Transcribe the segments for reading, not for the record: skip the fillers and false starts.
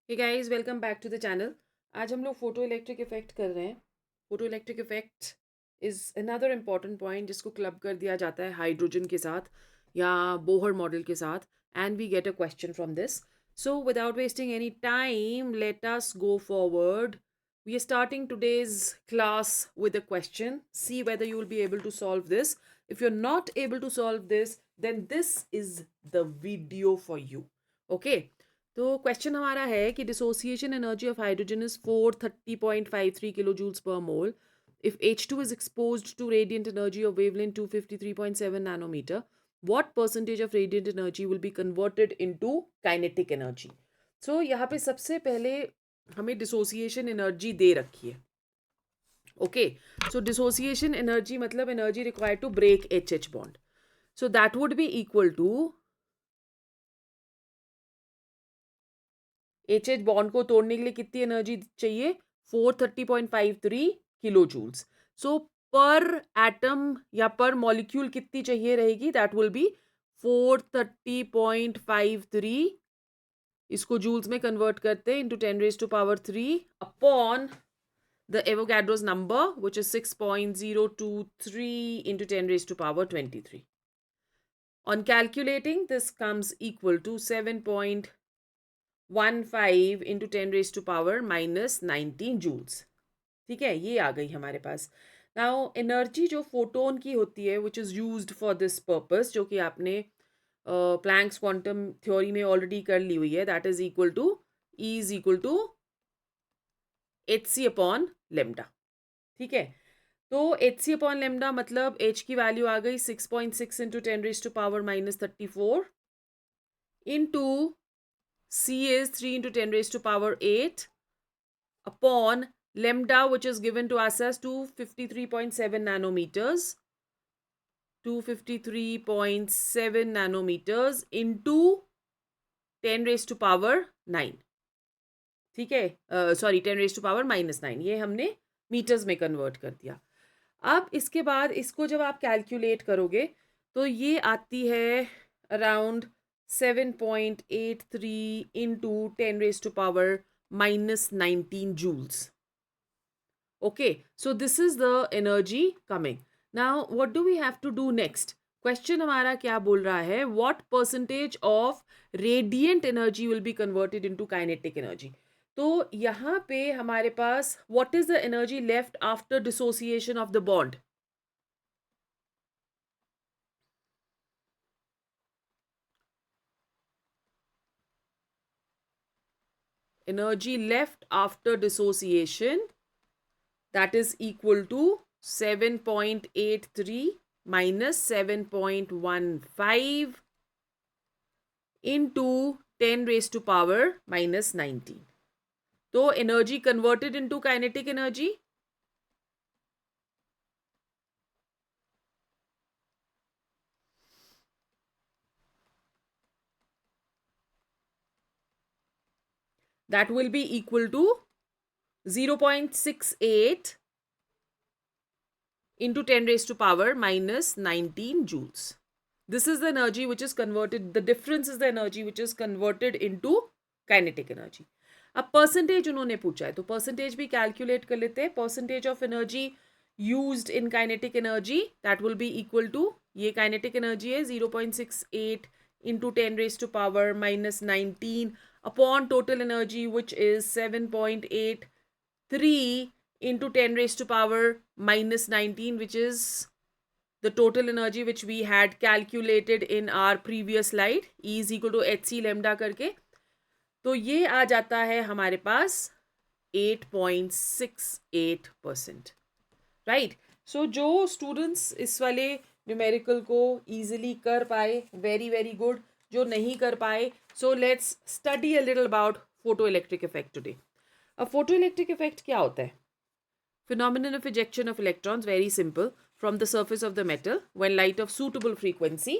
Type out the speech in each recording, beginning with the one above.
Hey guys, welcome back to the channel. आज हम लोग फोटो इलेक्ट्रिक इफेक्ट कर रहे हैं। Photo electric effect is another important point जिसको क्लब कर दिया जाता है हाइड्रोजन के साथ या बोहर मॉडल के साथ। And we get a question from this. So without wasting any time, let us go forward. We are starting today's class with a question. See whether you will be able to solve this. If you're not able to solve this, then this is the video for you. Okay. तो question हमारा है कि dissociation energy of hydrogen is 430.53 kilo joules per mole if H2 is exposed to radiant energy of wavelength 253.7 nanometer, what percentage of radiant energy will be converted into kinetic energy? So यहाँ पे सबसे पहले हमें dissociation energy दे रखी है. Okay, so dissociation energy मतलब energy required to break H H bond. So that would be equal to H H bond को तोड़ने के लिए कितनी एनर्जी चाहिए? 430.53 किलो जूल्स. सो पर एटम या पर मॉलिक्यूल कितनी चाहिए रहेगी? That will B 430.53. इसको जूल्स में कन्वर्ट करते हैं into 10⁻³ upon the Avogadro's number, which is 6.023 into 10⁻23. On calculating, this comes equal to 7.15 into 10⁻⁻19 joules. ठीक है, ये आ गई हमारे पास. नाउ एनर्जी जो फोटोन की होती है which is used for this purpose, जो कि आपने प्लैंक्स क्वांटम थ्योरी में ऑलरेडी कर ली हुई है, that is equal to E is equal to H C upon lambda. ठीक है, तो एच सी अपॉन लेमडा मतलब एच की वैल्यू आ गई 6.6 into 10⁻⁻34 into C is 3 into 10⁻8 upon lambda, which is given to us as 253.7 nanometers, 253.7 nanometers into 10⁻9. ठीक है, sorry 10⁻⁻9. ये हमने मीटर्स में कन्वर्ट कर दिया. अब इसके बाद इसको जब आप कैलकुलेट करोगे तो ये आती है around 7.83 into 10⁻⁻19 joules. Okay, so this is the energy coming. Now what do we have to do next? Question हमारा क्या बोल रहा है? What percentage of radiant energy will be converted into kinetic energy? तो यहाँ पे हमारे पास what is the energy left after dissociation of the bond? Energy left after dissociation, that is equal to 7.83 minus 7.15 into 10⁻⁻19. So energy converted into kinetic energy, that will be equal to 0.68 into 10⁻⁻19 joules. This is the energy which is converted, the difference is the energy which is converted into kinetic energy. अब percentage उन्होंने पूछा है तो percentage भी calculate कर लेते हैं. Percentage of energy used in kinetic energy, that will be equal to, ये काइनेटिक एनर्जी है 0.68 into 10⁻⁻19 upon total energy which is 7.83 into 10⁻⁻19, which is the total energy which we had calculated in our previous slide, E is equal to hc lambda करके. तो ये आ जाता है हमारे पास 8.68%. Right. सो जो students इस वाले न्यूमेरिकल को ईजिली कर पाए, वेरी वेरी गुड. जो नहीं कर पाए, so let's study a little about photo electric effect today. अब फोटो इलेक्ट्रिक इफेक्ट क्या होता है? Phenomenon of ejection of electrons, very simple, from the surface of the metal when light of suitable frequency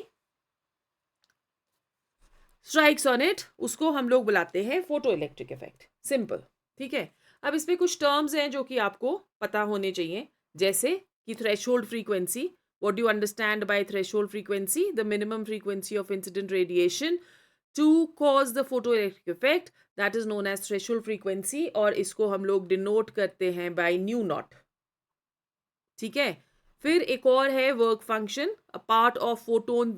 strikes on it, उसको हम लोग बुलाते हैं photo electric effect. Simple. ठीक है. अब इसमें कुछ टर्म्स हैं जो कि आपको पता होने चाहिए, जैसे कि threshold frequency. What do you understand by threshold frequency? The minimum frequency of incident radiation to cause the photoelectric effect, that is known as threshold frequency, और इसको हम लोग डिनोट करते हैं by nu naught. ठीक है. फिर एक और है work function, a part of photon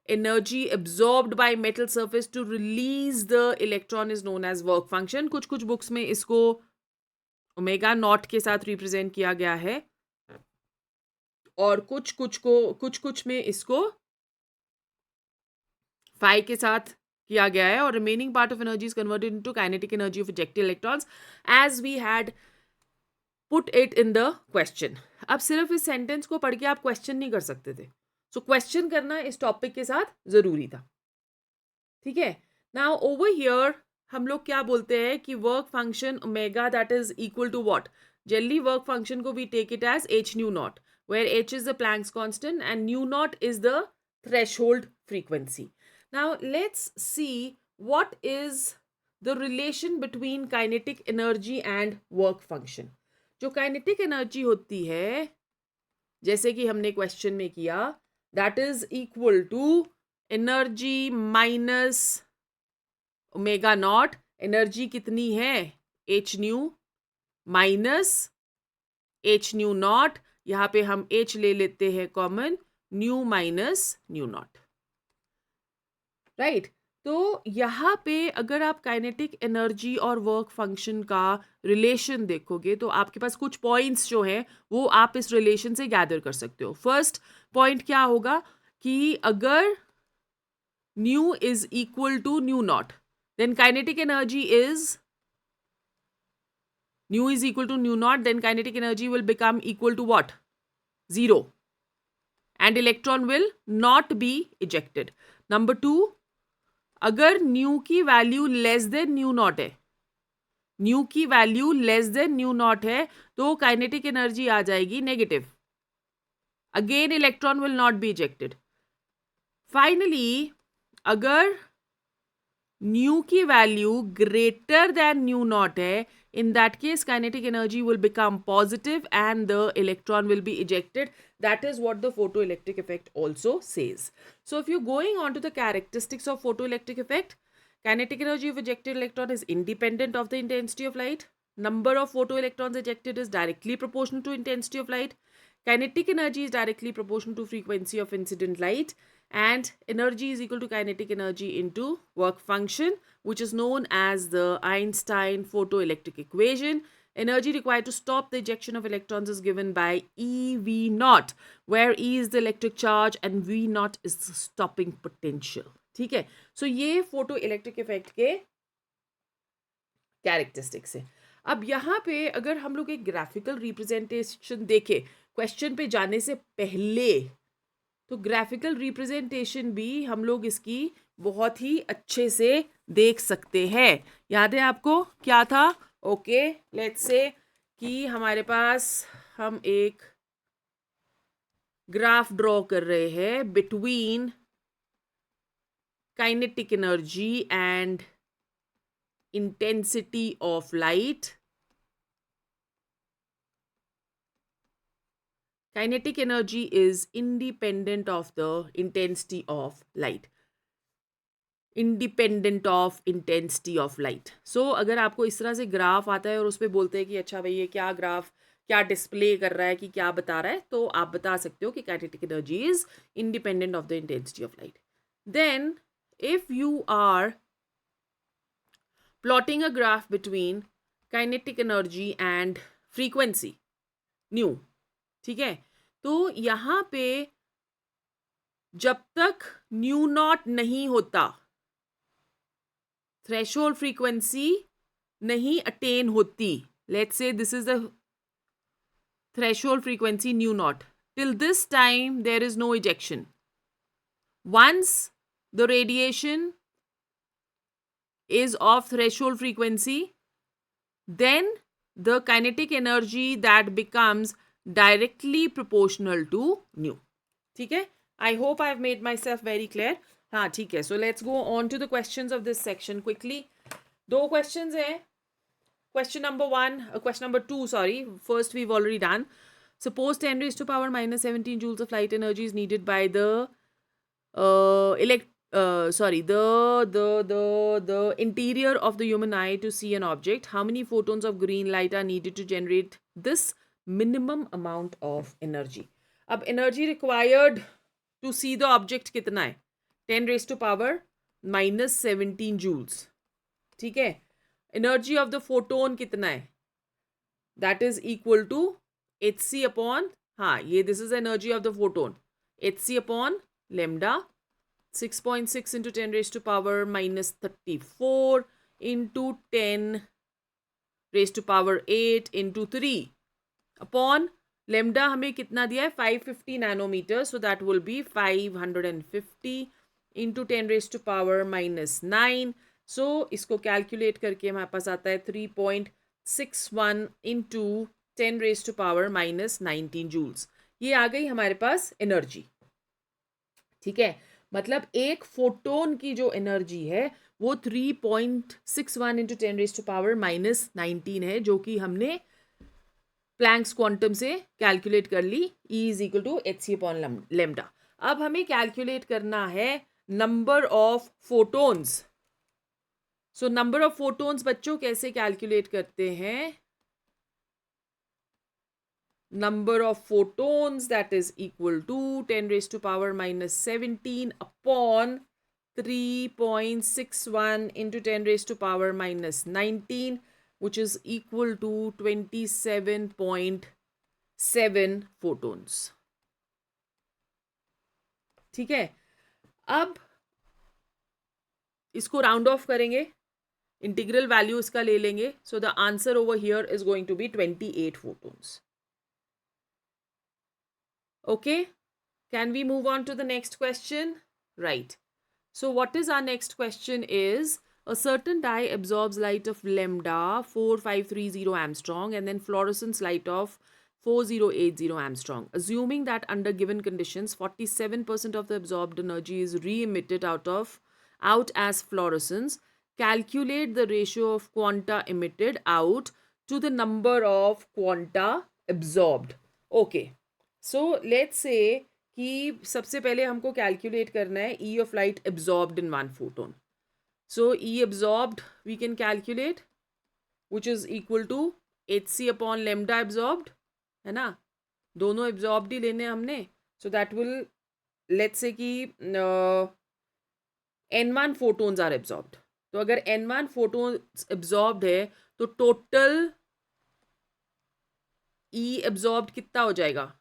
energy absorbed by metal surface to release the electron is known as work function. कुछ कुछ बुक्स में इसको ओमेगा नॉट के साथ रिप्रेजेंट किया गया है, और कुछ में इसको phi के साथ किया गया है, और remaining part of energy is converted into kinetic energy of ejected electrons as we had put it in the question. अब सिर्फ इस सेंटेंस को पढ़ के आप क्वेश्चन नहीं कर सकते थे, सो क्वेश्चन करना इस टॉपिक के साथ जरूरी था. ठीक है. नाउ ओवर हियर हम लोग क्या बोलते हैं कि work function omega that is equal to what. Generally work function को we take it as h nu naught, where h is the Planck's constant and nu naught is the threshold frequency. Now let's see what is the relation between kinetic energy and work function. जो kinetic energy होती है, जैसे कि हमने question में किया, that is equal to energy minus omega naught. Energy कितनी है? h nu minus h nu naught. यहाँ पे हम h ले लेते हैं common, nu minus nu naught. Right. तो यहाँ पे अगर आप काइनेटिक एनर्जी और वर्क फंक्शन का रिलेशन देखोगे तो आपके पास कुछ पॉइंट्स जो है वो आप इस रिलेशन से गैदर कर सकते हो. फर्स्ट पॉइंट क्या होगा कि अगर nu is equal to nu naught, then kinetic energy is nu is equal to nu naught, then kinetic energy will become equal to what? 0, and electron will not be ejected. Number 2, अगर nu की value less than nu naught है, nu की value less than nu naught है, तो kinetic energy आ जाएगी negative. Again electron will not be ejected. Finally अगर nu की value greater than nu naught है, in that case kinetic energy will become positive and the electron will be ejected. That is what the photoelectric effect also says. So if you're going on to the characteristics of photoelectric effect, kinetic energy of ejected electron is independent of the intensity of light. Number of photoelectrons ejected is directly proportional to intensity of light. Kinetic energy is directly proportional to frequency of incident light, and energy is equal to kinetic energy into work function, which is known as the Einstein photoelectric equation. Energy required to stop the ejection of electrons is given by EV naught, where E is the electric charge and V naught is the stopping potential. ठीक है. So ये photoelectric effect के characteristics है. अब यहाँ पे अगर हम लोग एक ग्राफिकल रिप्रेजेंटेशन देखें क्वेश्चन पे जाने से पहले, तो ग्राफिकल रिप्रेजेंटेशन भी हम लोग इसकी बहुत ही अच्छे से देख सकते हैं. याद है आपको क्या था? ओके, लेट्स से कि हमारे पास हम एक ग्राफ ड्रॉ कर रहे हैं between kinetic energy and intensity of light. Kinetic energy is independent of the intensity of light. Independent of intensity of light. So अगर आपको इस तरह से ग्राफ आता है और उस पर बोलते हैं कि अच्छा भाई ये क्या ग्राफ क्या डिस्प्ले कर रहा है, कि क्या बता रहा है, तो आप बता सकते हो कि kinetic energy is independent of the intensity of light. Then if you are plotting a graph between kinetic energy and frequency nu, ठीक है, तो यहाँ पे जब तक न्यू नॉट नहीं होता, थ्रेशोल्ड फ्रीक्वेंसी नहीं अटेन होती, let's say this is the threshold frequency new not, till this time there is no ejection. Once the radiation is of threshold frequency, then the kinetic energy that becomes directly proportional to nu. ठीक है. I hope I have made myself very clear. हाँ ठीक है. So let's go on to the questions of this section quickly. 2 questions हैं. Question number 1, question number 2, sorry. First we've already done. Suppose 10 raised to power minus 17 joules of light energy is needed by the sorry, the interior of the human eye to see an object, how many photons of green light are needed to generate this minimum amount of energy? अब energy required to see the object कितना है? 10 raised to power minus 17 joules. ठीक है? Energy of the photon कितना है? That is equal to hc upon, हाँ ये this is energy of the photon, hc upon lambda 6.6 into 10 raised to power minus 34 into 10 raised to power 8 into 3 upon lambda हमें कितना दिया है 550 nanometre, so that will be 550 into 10 raised to power minus 9. So इसको calculate करके हमारे पास आता है 3.61 into 10 raised to power minus 19 joules. ये आ गई हमारे पास एनर्जी. ठीक है, मतलब एक फोटोन की जो एनर्जी है वो 3.61 into 10 raise to power minus 19 है, जो कि हमने प्लैंक्स क्वांटम से कैलकुलेट कर ली. E is equal to H C upon lambda. अब हमें कैलकुलेट करना है number of photons. So number of photons बच्चों कैसे कैलकुलेट करते हैं? Number of photons, that is equal to 10 raised to power minus 17 upon 3.61 into 10 raised to power minus 19, which is equal to 27.7 photons. ठीक है, अब इसको राउंड ऑफ करेंगे, integral value इसका ले लेंगे. So the answer over here is going to be 28 photons. Okay, can we move on to the next question? Right. So what is our next question is, a certain dye absorbs light of lambda 4530 Armstrong and then fluorescence light of 4080 Armstrong. Assuming that under given conditions 47% of the absorbed energy is re-emitted out as fluorescence, calculate the ratio of quanta emitted out to the number of quanta absorbed. Okay. So let's say कि सबसे पहले हमको calculate करना है E of light absorbed in one photon. So E absorbed we can calculate which is equal to H C upon lambda absorbed, है ना? दोनों absorbed ही लेने हमने. So that will, let's say कि n1 फोटोन्स आर एब्जॉर्ब्ड. तो अगर n1 photons absorbed है तो टोटल ई एब्जॉर्ब्ड कितना हो जाएगा?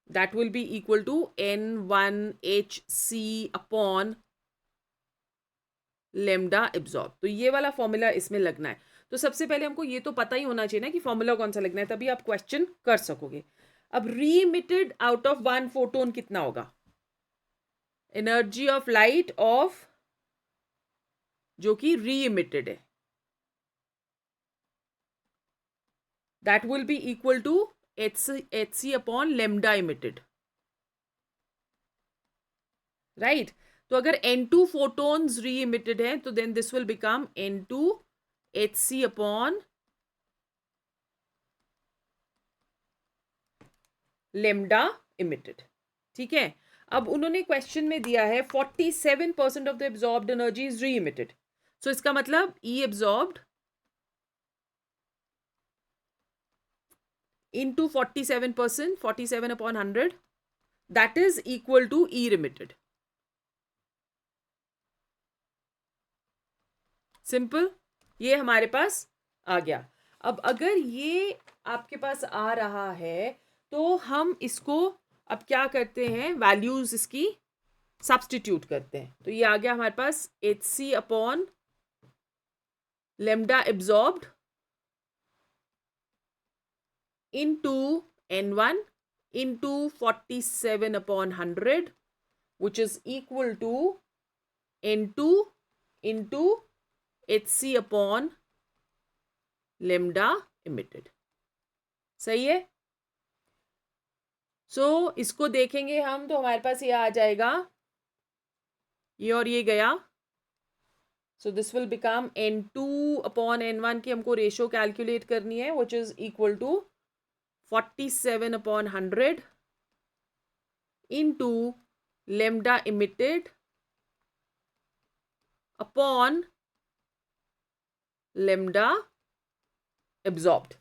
That will be equal to N1HC upon lambda absorb. तो ये वाला फॉर्मूला इसमें लगना है. तो सबसे पहले हमको ये तो पता ही होना चाहिए ना कि फॉर्मूला कौन सा लगना है, तभी आप क्वेश्चन कर सकोगे. अब री-इमिटेड आउट ऑफ वन फोटोन कितना होगा? एनर्जी ऑफ लाइट ऑफ जो कि री-इमिटेड है, that will be equal to hc upon lambda emitted. Right. तो अगर n2 फोटोन्स री इमिटेड है तो then this will become n2 hc upon lambda emitted. ठीक है, अब उन्होंने क्वेश्चन में दिया है 47% of the absorbed energy is reemitted. So इसका मतलब E absorbed into 47%, 47 upon 100, that is equal to E remitted. Simple, ये हमारे पास आ गया. अब अगर ये आपके पास आ रहा है तो हम इसको अब क्या करते हैं, वैल्यूज इसकी सब्सटीट्यूट करते हैं. तो ये आ गया हमारे पास hc upon lambda absorbed into n1 into 47 upon 100, which is equal to n2 into hc upon lambda emitted. सही है. सो इसको देखेंगे हम तो हमारे पास ये आ जाएगा, ये और ये गया. So this will become n2 upon n1 की हमको रेशियो कैलकुलेट करनी है, which is equal to 47 upon 100 into lambda emitted upon lambda absorbed.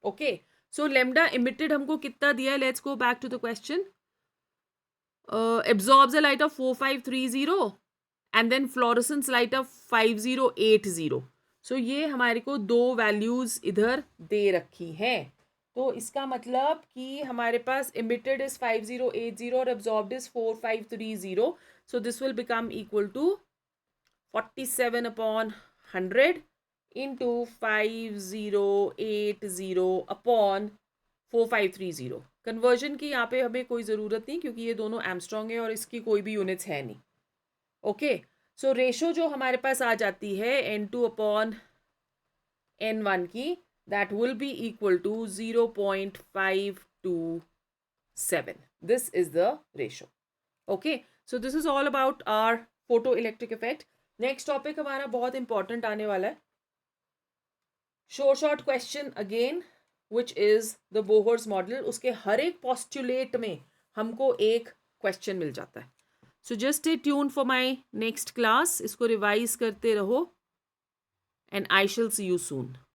Okay, so lambda emitted हमको कितना दिया है? Let's go back to the question. Absorbs a light of 4530 and then fluorescence light of 5080. सो ये हमारे को दो वैल्यूज इधर दे रखी हैं. तो इसका मतलब कि हमारे पास emitted is 5080 और absorbed is 4530. So this will become equal to 47 upon 100 into 5080 upon 4530. Conversion की यहाँ पे हमें कोई ज़रूरत नहीं क्योंकि ये दोनों एमस्ट्रॉन्ग है और इसकी कोई भी यूनिट्स है नहीं. ओके, सो रेशो जो हमारे पास आ जाती है N2 अपॉन N1 की, that will be equal to 0.527. This is the ratio. Okay, so this is all about our photo electric effect. Next topic हमारा बहुत इंपॉर्टेंट आने वाला है. Short question again which is the Bohr's model. उसके हर एक postulate में हमको एक क्वेश्चन मिल जाता है. So just stay tune for my next class. इसको रिवाइज करते रहो एंड आई शिल सी यू सून.